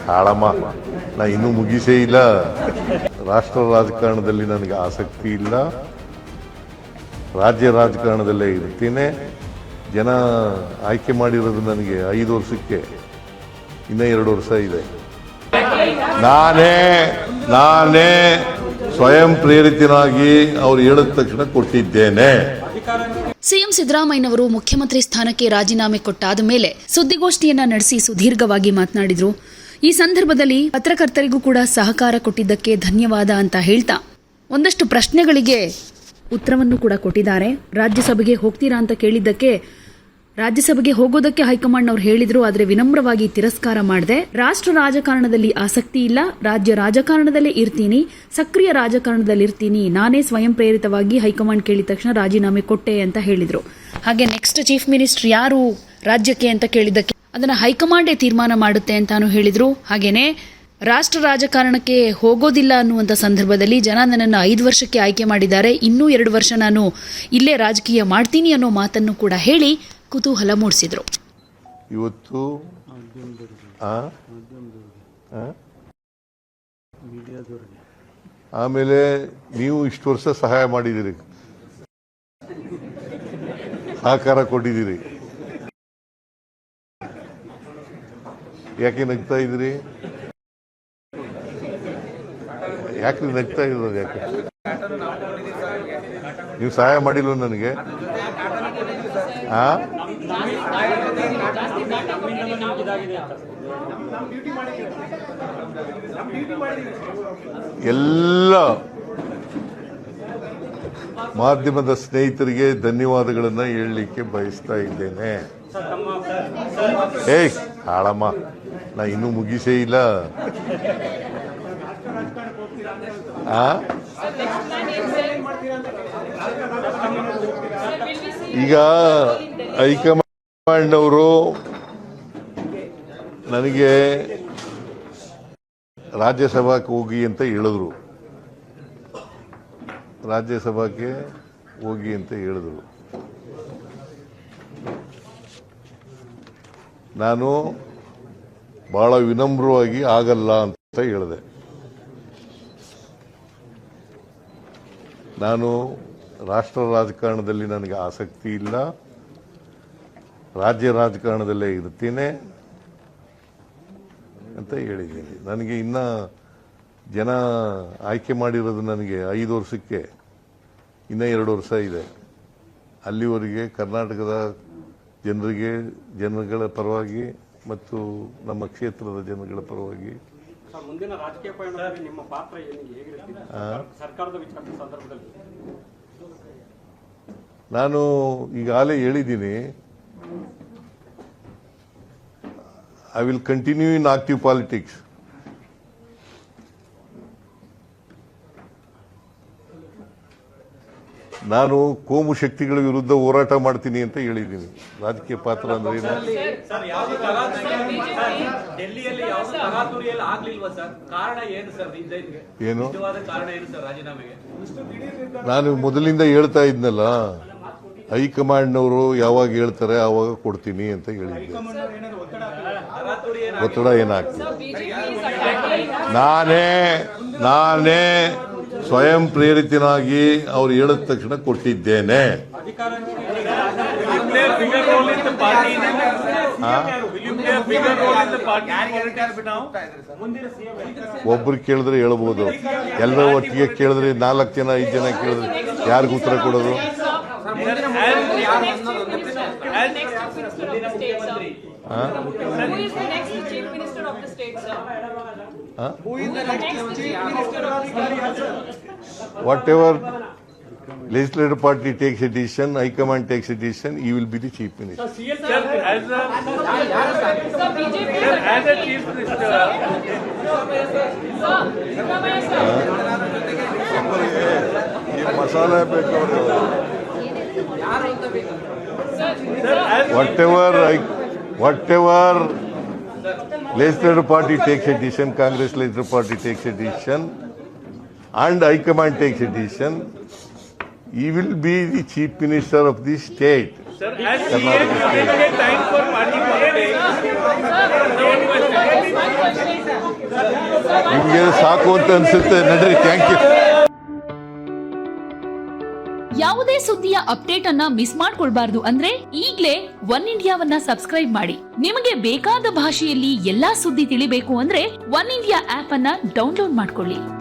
ಹಾಳಮ್ಮ, ನಾ ಇನ್ನೂ ಮುಗಿಸೇ ಇಲ್ಲ. ರಾಷ್ಟ್ರ ರಾಜಕಾರಣದಲ್ಲಿ ನನಗೆ ಆಸಕ್ತಿ ಇಲ್ಲ. ರಾಜ್ಯ ರಾಜಕಾರಣದಲ್ಲೇ ಇರ್ತೀನಿ. ಜನ ಆಯ್ಕೆ ಮಾಡಿರೋದು ನನಗೆ 5 ವರ್ಷಕ್ಕೆ, ಇನ್ನೂ 2 ವರ್ಷ ಇದೆ. ನಾನೇ ಸ್ವಯಂ ಪ್ರೇರಿತನಾಗಿ ಅವ್ರು ಹೇಳಿದ ತಕ್ಷಣ ಕೊಟ್ಟಿದ್ದೇನೆ. ಸಿಎಂ ಸಿದ್ದರಾಮಯ್ಯನವರು ಮುಖ್ಯಮಂತ್ರಿ ಸ್ಥಾನಕ್ಕೆ ರಾಜೀನಾಮೆ ಕೊಟ್ಟಾದ ಮೇಲೆ ಸುದ್ದಿಗೋಷ್ಠಿಯನ್ನ ನಡೆಸಿ ಸುದೀರ್ಘವಾಗಿ ಮಾತನಾಡಿದ್ರು. ಈ ಸಂದರ್ಭದಲ್ಲಿ ಪತ್ರಕರ್ತರಿಗೂ ಕೂಡ ಸಹಕಾರ ಕೊಟ್ಟಿದ್ದಕ್ಕೆ ಧನ್ಯವಾದ ಅಂತ ಹೇಳ್ತಾ ಒಂದಷ್ಟು ಪ್ರಶ್ನೆಗಳಿಗೆ ಉತ್ತರವನ್ನು ಕೂಡ ಕೊಟ್ಟಿದ್ದಾರೆ. ರಾಜ್ಯಸಭೆಗೆ ಹೋಗ್ತೀರಾ ಅಂತ ಕೇಳಿದ್ದಕ್ಕೆ ರಾಜ್ಯಸಭೆಗೆ ಹೋಗೋದಕ್ಕೆ ಹೈಕಮಾಂಡ್ ಅವರು ಹೇಳಿದ್ರು, ಆದರೆ ವಿನಮ್ರವಾಗಿ ತಿರಸ್ಕಾರ ಮಾಡಿದೆ. ರಾಷ್ಟ್ರ ರಾಜಕಾರಣದಲ್ಲಿ ಆಸಕ್ತಿ ಇಲ್ಲ, ರಾಜ್ಯ ರಾಜಕಾರಣದಲ್ಲೇ ಇರ್ತೀನಿ, ಸಕ್ರಿಯ ರಾಜಕಾರಣದಲ್ಲಿ ಇರ್ತೀನಿ. ನಾನೇ ಸ್ವಯಂ ಪ್ರೇರಿತವಾಗಿ ಹೈಕಮಾಂಡ್ ಕೇಳಿದ ತಕ್ಷಣ ರಾಜೀನಾಮೆ ಕೊಟ್ಟೆ ಅಂತ ಹೇಳಿದ್ರು. ಹಾಗೆ ನೆಕ್ಸ್ಟ್ ಚೀಫ್ ಮಿನಿಸ್ಟರ್ ಯಾರು ರಾಜ್ಯಕ್ಕೆ ಅಂತ ಕೇಳಿದ್ದಕ್ಕೆ ಅದನ್ನ ಹೈಕಮಾಂಡೇ ತೀರ್ಮಾನ ಮಾಡುತ್ತೆ ಅಂತಾನು ಹೇಳಿದ್ರು. ಹಾಗೇನೆ ರಾಷ್ಟ್ರ ರಾಜಕಾರಣಕ್ಕೆ ಹೋಗೋದಿಲ್ಲ ಅನ್ನುವಂಥ ಸಂದರ್ಭದಲ್ಲಿ ಜನ ನನ್ನನ್ನು 5 ವರ್ಷಕ್ಕೆ ಆಯ್ಕೆ ಮಾಡಿದ್ದಾರೆ, ಇನ್ನೂ 2 ವರ್ಷ ನಾನು ಇಲ್ಲೇ ರಾಜಕೀಯ ಮಾಡ್ತೀನಿ ಅನ್ನೋ ಮಾತನ್ನು ಕೂಡ ಹೇಳಿ ಕುತೂಹಲ ಮೂಡಿಸಿದ್ರು. ಇವತ್ತು ಆಮೇಲೆ ನೀವು ಇಷ್ಟು ವರ್ಷ ಸಹಾಯ ಮಾಡಿದ್ದೀರಿ, ಸಹಕಾರ ಕೊಟ್ಟಿದ್ದೀರಿ. ಯಾಕೆ ನಗ್ತಾ ಇದ್ದೀರಿ? ಯಾಕೆ ನಗ್ತಾ ಇರೋದು? ಯಾಕೆ ನೀವು ಸಹಾಯ ಮಾಡಿಲ್ವ ನನಗೆ? ಎಲ್ಲ ಮಾಧ್ಯಮದ ಸ್ನೇಹಿತರಿಗೆ ಧನ್ಯವಾದಗಳನ್ನ ಹೇಳಲಿಕ್ಕೆ ಬಯಸ್ತಾ ಇದ್ದೇನೆ. ಹಾಳಮ್ಮ, ನಾ ಇನ್ನೂ ಮುಗಿಸೇ ಇಲ್ಲ. ಈಗ ಹೈಕಮಾಂಡ್ ಅವರು ನನಗೆ ರಾಜ್ಯಸಭಾಕ್ಕೆ ಹೋಗಿ ಅಂತ ಹೇಳಿದ್ರು. ರಾಜ್ಯಸಭಾಕ್ಕೆ ಹೋಗಿ ಅಂತ ಹೇಳಿದ್ರು. ನಾನು ಬಹಳ ವಿನಮ್ರವಾಗಿ ಆಗಲ್ಲ ಅಂತ ಹೇಳಿದೆ. ನಾನು ರಾಷ್ಟ್ರ ರಾಜಕಾರಣದಲ್ಲಿ ನನಗೆ ಆಸಕ್ತಿ ಇಲ್ಲ, ರಾಜ್ಯ ರಾಜಕಾರಣದಲ್ಲೇ ಇರ್ತೀನಿ ಅಂತ ಹೇಳಿದ್ದೀನಿ. ನನಗೆ ಇನ್ನ ಜನ ಆಯ್ಕೆ ಮಾಡಿರೋದು ನನಗೆ 5 ವರ್ಷಕ್ಕೆ, ಇನ್ನೂ 2 ವರ್ಷ ಇದೆ. ಅಲ್ಲಿವರೆಗೆ ಕರ್ನಾಟಕದ ಜನಗಳ ಪರವಾಗಿ ಮತ್ತು ನಮ್ಮ ಕ್ಷೇತ್ರದ ಜನಗಳ ಪರವಾಗಿ ಮುಂದಿನ ರಾಜಕೀಯ ಪಯಣದಲ್ಲಿ ನಿಮ್ಮ ಪಾತ್ರ ಹೇಗಿರುತ್ತೆ ಸರ್ಕಾರದ ವಿಚಾರದ ಸಂದರ್ಭದಲ್ಲಿ? ನಾನು ಈಗಾಗಲೇ ಹೇಳಿದ್ದೀನಿ, I will continue in active politics. ನಾನು ಕೋಮು ಶಕ್ತಿಗಳ ವಿರುದ್ಧ ಹೋರಾಟ ಮಾಡ್ತೀನಿ ಅಂತ ಹೇಳಿದ್ದೀನಿ. ರಾಜಕೀಯ ಪಾತ್ರ ಅಂದ್ರೆ ಏನು? ನಾನು ಮೊದಲಿಂದ ಹೇಳ್ತಾ ಇದ್ನಲ್ಲ, ಹೈಕಮಾಂಡ್ನವರು ಯಾವಾಗ ಹೇಳ್ತಾರೆ ಆವಾಗ ಕೊಡ್ತೀನಿ ಅಂತ ಹೇಳಿದ್ದೆ. ಒತ್ತಡ ಏನಾಗ್ತದೆ? ನಾನೇ ಸ್ವಯಂ ಪ್ರೇರಿತನಾಗಿ ಅವ್ರು ಹೇಳಿದ ತಕ್ಷಣ ಕೊಟ್ಟಿದ್ದೇನೆ. ಒಬ್ರು ಕೇಳಿದ್ರೆ ಹೇಳ್ಬೋದು, ಎಲ್ಲರ ಒಟ್ಟಿಗೆ ಕೇಳಿದ್ರೆ 4 ಜನ 5 ಜನ ಕೇಳಿದ್ರೆ ಯಾರಿಗೂ ಉತ್ತರ ಕೊಡೋದು? Whatever legislative party takes a decision, High Command takes a decision, he will be the chief minister. As a chief minister, masala whatever legislative party takes a decision, Congress legislative party takes a decision, and High Command takes a decision, he will be the chief minister of the state. Sir, as CM, time for party politics. ನಮಗೆ ಸಾಕು ಅಂತ ಅನ್ಸುತ್ತೆ. ನಡ್ರಿ, thank you. ಯಾವುದೇ ಸುದ್ದಿಯ update ಅನ್ನ miss ಮಾಡ್ಕೊಳ್ಬಾರ್ದು ಅಂದ್ರೆ ಈಗ್ಲೇ ಒನ್ ಇಂಡಿಯಾವನ್ನ ಸಬ್ಸ್ಕ್ರೈಬ್ ಮಾಡಿ. ನಿಮಗೆ ಬೇಕಾದ ಭಾಷೆಯಲ್ಲಿ ಎಲ್ಲಾ ಸುದ್ದಿ ತಿಳಿಬೇಕು ಅಂದ್ರೆ ಒನ್ ಇಂಡಿಯಾ ಆಪ್ ಅನ್ನ ಡೌನ್ಲೋಡ್ ಮಾಡ್ಕೊಳ್ಳಿ.